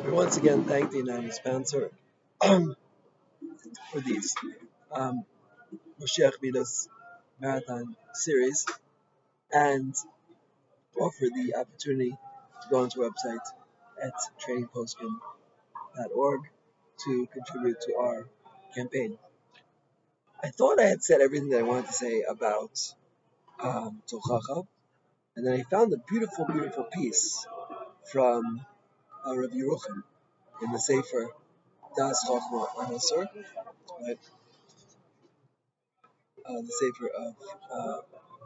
We once again thank the United sponsor for these Moshiach Midas Marathon series and offer the opportunity to go onto our website at trainingpostman.org to contribute to our campaign. I thought I had said everything that I wanted to say about Tochacha, and then I found a beautiful, beautiful piece from Rav Yerucham in the Sefer Das Chochma Anasur, right? The Sefer of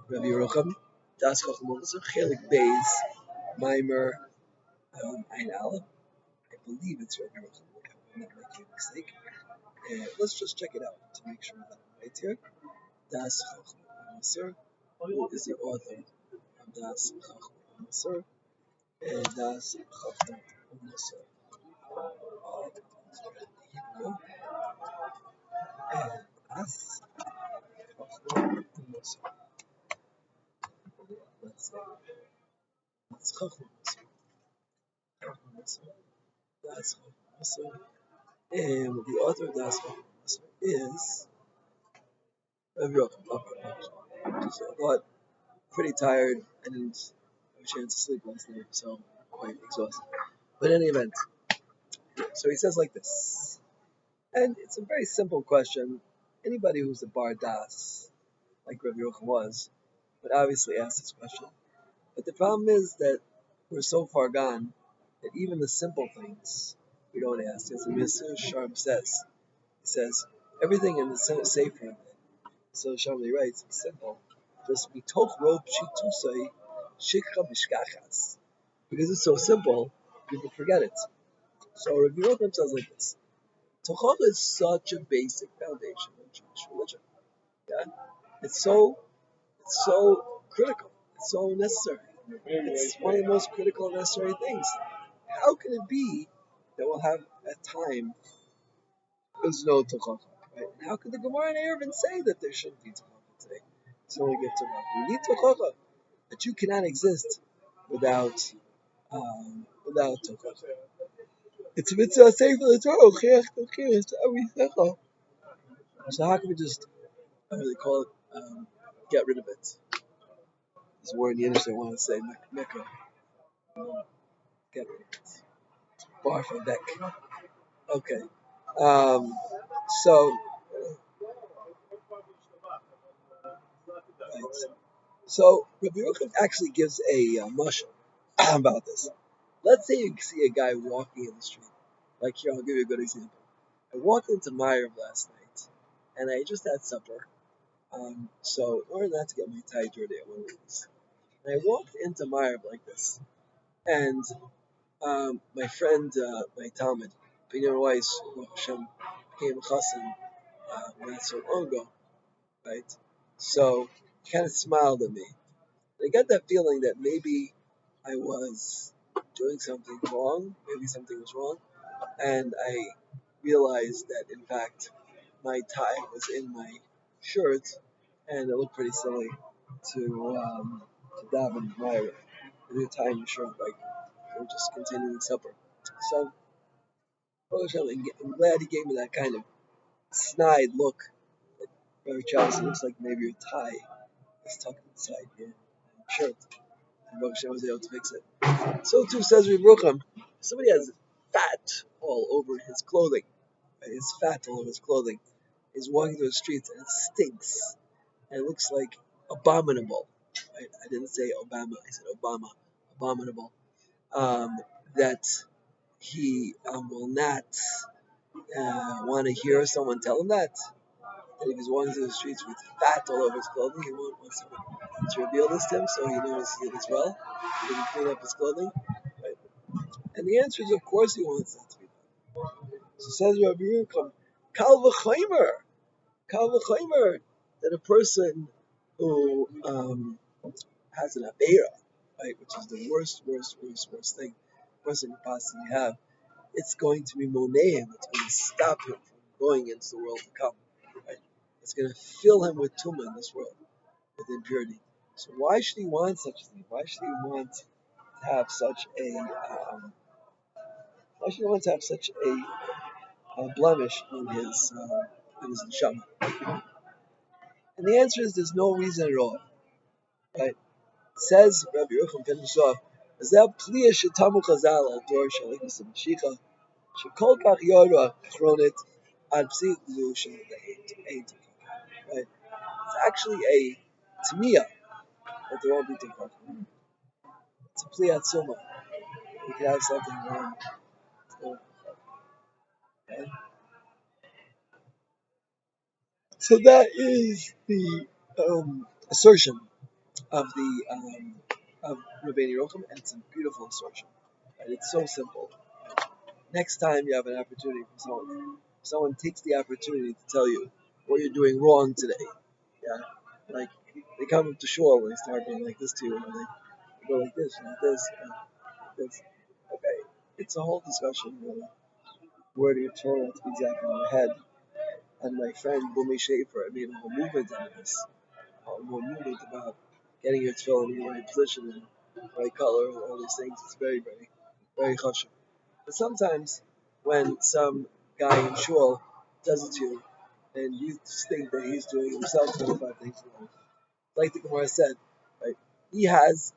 Rav Yerucham, Das Chochma Anasur, Chelik Beis, Maimer, Ein Aleph. I believe it's Rav Yerucham, if I'm not making a mistake. Let's just check it out to make sure that I'm right here. Das Chochma Anasur, who is the author of Das Chochma Anasur, and Das Chochma Anasur. And Das Chochma Anasur. Let's see. Das Chochma Anasur. Das Chochma Anasur. And the author of Das Chochma Anasur is Rav Yerucham. So I got pretty tired. I didn't have a chance to sleep last night, so I'm quite exhausted. But in any event, so he says like this, and it's a very simple question. Anybody who's a bar das, like Rav Yerucham was, would obviously ask this question. But the problem is that we're so far gone that even the simple things we don't ask. As the Mr. Sharm says, he says everything in the Sefer. So Shamli writes, it's simple. Just mitoch rob shitusai shikha mishkachas. Because it's so simple, people forget it. So Rabbi Yerucham says like this: Tochacha is such a basic foundation of Jewish religion. Yeah, it's so critical. It's so necessary. It's one of the most critical and necessary things. How can it be that we'll have a time there's no Tochacha? Right? And how could the Gemara and Eruvin say that there shouldn't be Tochacha today? So we get Tochacha. We need Tochacha, but you cannot exist without Tochacha. It's a mitzvah say for the Torah. So how can we just, how do they call it, get rid of it? There's a word in Yiddish they want to say, mecca. Get rid of it. Bar from deck. Okay. Um, so, right. So, Rabbi Yerucham actually gives a mashal about this. Let's say you see a guy walking in the street. Like here, I'll give you a good example. I walked into Meyer last night, and I just had supper. So in order not to get my tie dirty, I went like this. And I walked into Meyer like this, and my friend, my Talmud, Pinyon Weiss, Hashem, became a chassan not so long ago, right? So he kind of smiled at me. And I got that feeling that maybe I was doing something wrong, maybe something was wrong, and I realized that in fact my tie was in my shirt, and it looked pretty silly to daven Myra with a tie in your shirt, like we're just continuing supper. So I'm glad he gave me that kind of snide look. Very Charles, it looks like maybe your tie is tucked inside your shirt. And Baruch Hashem was able to fix it. So too says Reb Rucham, somebody has fat all over his clothing. Right? His fat all over his clothing. He's walking through the streets and it stinks. And it looks like abominable. Right? I didn't say Obama, I said Obama. Abominable. That he will not want to hear someone tell him that. And if he's walking through the streets with fat all over his clothing, he won't want someone to reveal this to him, so he notices it as well. He can clean up his clothing. Right? And the answer is, of course, he wants that to be done. So says Rabbi Yerucham, Kal v'chaimer, that a person who has an avera, right, which is the worst thing a person could possibly have, it's going to be moneim. It's going to stop him from going into the world to come. Right? It's going to fill him with tumah in this world, with impurity. So why should he want such a thing? Why should he want to have such a Why should he want to have such a blemish in his neshama? And the answer is there's no reason at all. Right? Says Rabbi Yochanan finishes off, "Zeh pliya shetamu chazal al dor shalichus Moshiach shekol kach yoda chronit ad psi lu shel eight." Right? It's actually a tamiyah that there won't be tikva. It's a pliya tzuma. You can have something wrong. Okay? So that is the assertion of the of Rabbeinu Yochanan, and it's a beautiful assertion. And it's so simple. Next time you have an opportunity from someone takes the opportunity to tell you what you're doing wrong today. Yeah, like they come up to shul and they start going like this to you, and they go like this, like this. Okay, it's a whole discussion. Where do you turn out to be exactly in your head? And my friend Bumi Schaefer made a whole movement out of this. A whole movement about getting your tefillin in the right position and the right color, and all these things. It's very, very, very chashuv. But sometimes when some guy in shul does it to you, and you think that he's doing himself 25 things wrong, like the Gemara said, right? He has,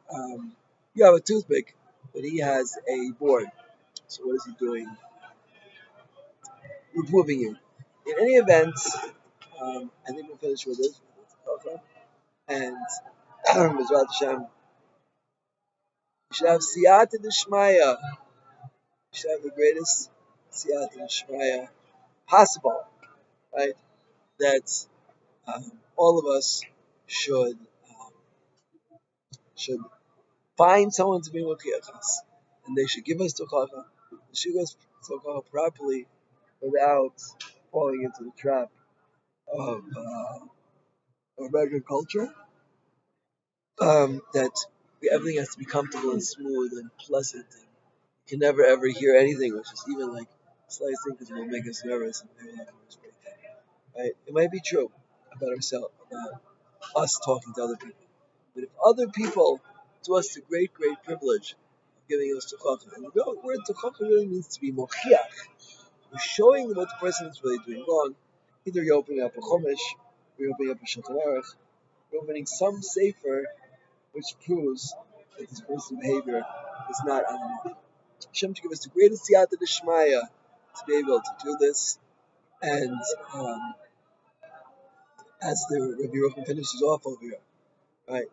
you have a toothpick, but he has a board. So what is he doing? Reproving you. In any event, I think we'll finish with this. And Bezrat Hashem, you should have siyata d'shmaya. You should have the greatest siyata d'shmaya possible, right? That all of us should should find someone to be Moshiach us, and they should give us tochacha. They should give us tochacha properly without falling into the trap of American culture. That everything has to be comfortable and smooth and pleasant, and you can never ever hear anything which is even like slight thing because it will make us nervous and we will have nervous breakdown. Right? It might be true about ourselves, about us talking to other people. But if other people do us the great, great privilege of giving us tuchacha, and the word tuchacha really means to be mochiach. You're showing what the person is really doing wrong. Either you're opening up a chumash, or you're opening up a shulchan aruch, you're opening some sefer which proves that this person's behavior is not on the mark. Hashem to give us the greatest siyata d'shmaya to be able to do this, and as the Rabbi Yochanan finishes off over here, right?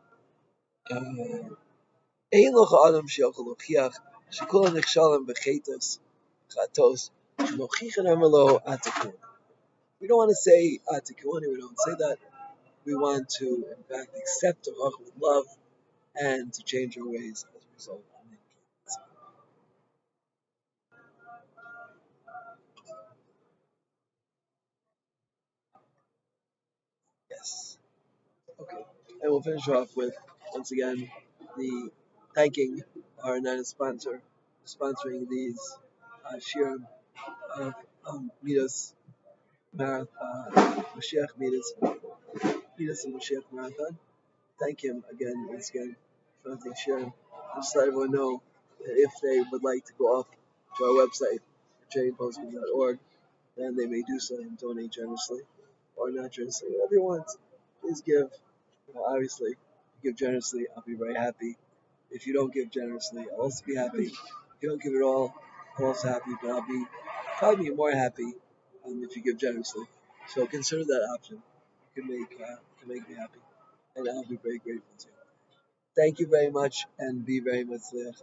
Ein loch adam sheyochel lochiach shekol nechshalim b'chetos chatos shenochichen amelo atikun. We don't want to say atikun, we don't say that. We want to, in fact, accept Torah with love and to change our ways as a result. Yes. Okay. And we'll finish off with, once again, the thanking our Nana sponsor, sponsoring these shiurim of Midas Marathon, Moshiach Midas and Moshiach Marathon. Thank him again, once again, for the shiurim. Just let everyone know that if they would like to go off to our website, trainingpostman.org, then they may do so and donate generously or not generously, whatever you want. Please give. Obviously, if you give generously, I'll be very happy. If you don't give generously, I'll also be happy. If you don't give it all, I'm also happy, but I'll be probably more happy if you give generously. So consider that option. It can make me happy, and I'll be very grateful to you. Thank you very much, and be very much there.